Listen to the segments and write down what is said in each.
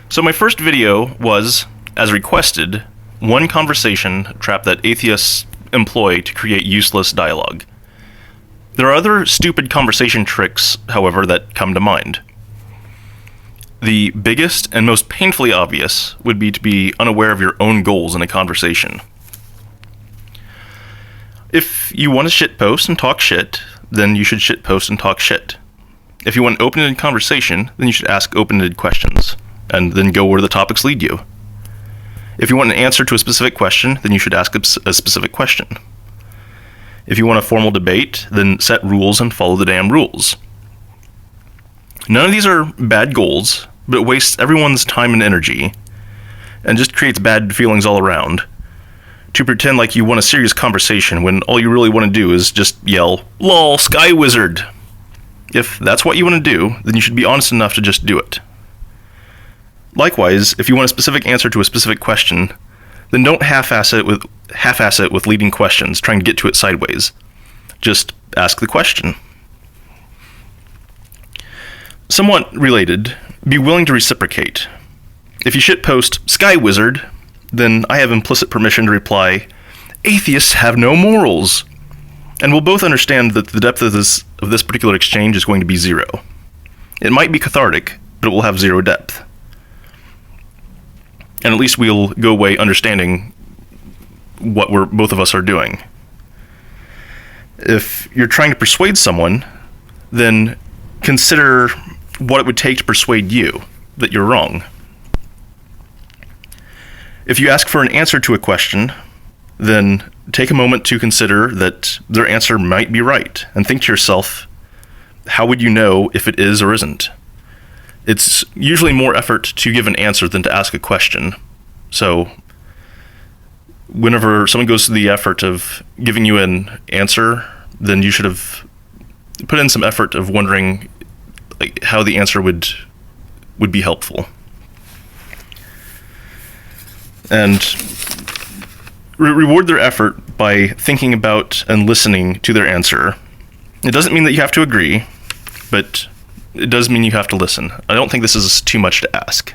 So my first video was, as requested, one conversation trap that atheists employ to create useless dialogue. There are other stupid conversation tricks, however, that come to mind. The biggest and most painfully obvious would be to be unaware of your own goals in a conversation. If you want to shitpost and talk shit, then you should shitpost and talk shit. If you want an open-ended conversation, then you should ask open-ended questions, and then go where the topics lead you. If you want an answer to a specific question, then you should ask a specific question. If you want a formal debate, then set rules and follow the damn rules. None of these are bad goals, but it wastes everyone's time and energy, and just creates bad feelings all around, to pretend like you want a serious conversation when all you really want to do is just yell, "Lol, Sky Wizard!" If that's what you want to do, then you should be honest enough to just do it. Likewise, if you want a specific answer to a specific question, then don't half-ass it with leading questions, trying to get to it sideways. Just ask the question. Somewhat related, be willing to reciprocate. If you shitpost "Sky Wizard," then I have implicit permission to reply, "Atheists have no morals." And we'll both understand that the depth of this particular exchange is going to be zero. It might be cathartic, but it will have zero depth. And at least we'll go away understanding what both of us are doing. If you're trying to persuade someone, then consider what it would take to persuade you that you're wrong. If you ask for an answer to a question, then take a moment to consider that their answer might be right, and think to yourself, how would you know if it is or isn't? It's usually more effort to give an answer than to ask a question. So whenever someone goes to the effort of giving you an answer, then you should have put in some effort of wondering how the answer would be helpful. And reward their effort by thinking about and listening to their answer. It doesn't mean that you have to agree, but it does mean you have to listen. I don't think this is too much to ask.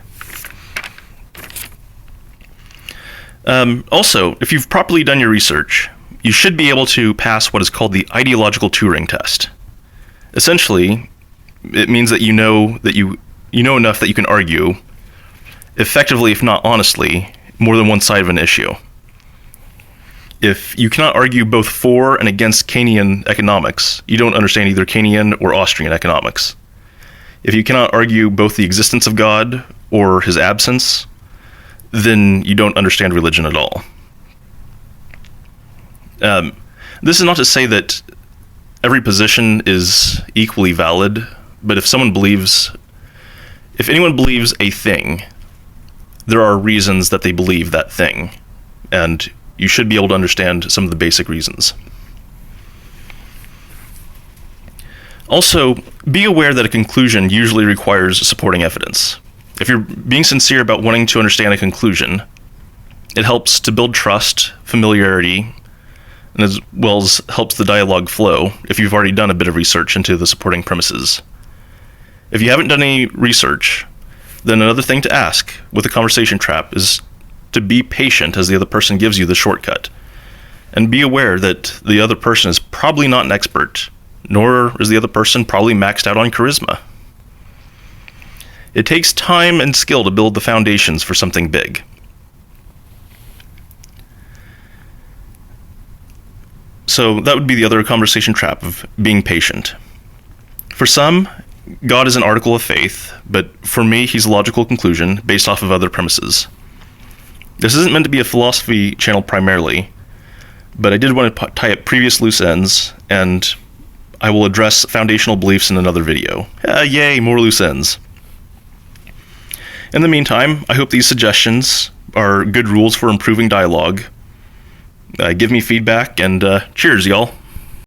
Also, if you've properly done your research, you should be able to pass what is called the ideological Turing test. Essentially, it means that you know enough that you can argue, effectively if not honestly, more than one side of an issue. If you cannot argue both for and against Keynesian economics, you don't understand either Keynesian or Austrian economics. If you cannot argue both the existence of God or his absence, then you don't understand religion at all. This is not to say that every position is equally valid, but if anyone believes a thing, there are reasons that they believe that thing, and you should be able to understand some of the basic reasons. Also, be aware that a conclusion usually requires supporting evidence. If you're being sincere about wanting to understand a conclusion, it helps to build trust, familiarity, and as well as helps the dialogue flow if you've already done a bit of research into the supporting premises. If you haven't done any research, then another thing to ask with a conversation trap is to be patient as the other person gives you the shortcut. And be aware that the other person is probably not an expert, nor is the other person probably maxed out on charisma. It takes time and skill to build the foundations for something big. So that would be the other conversation trap of being patient. For some, God is an article of faith, but for me, he's a logical conclusion based off of other premises. This isn't meant to be a philosophy channel primarily, but I did want to tie up previous loose ends, and I will address foundational beliefs in another video. Yay, more loose ends. In the meantime, I hope these suggestions are good rules for improving dialogue. Give me feedback, and cheers, y'all.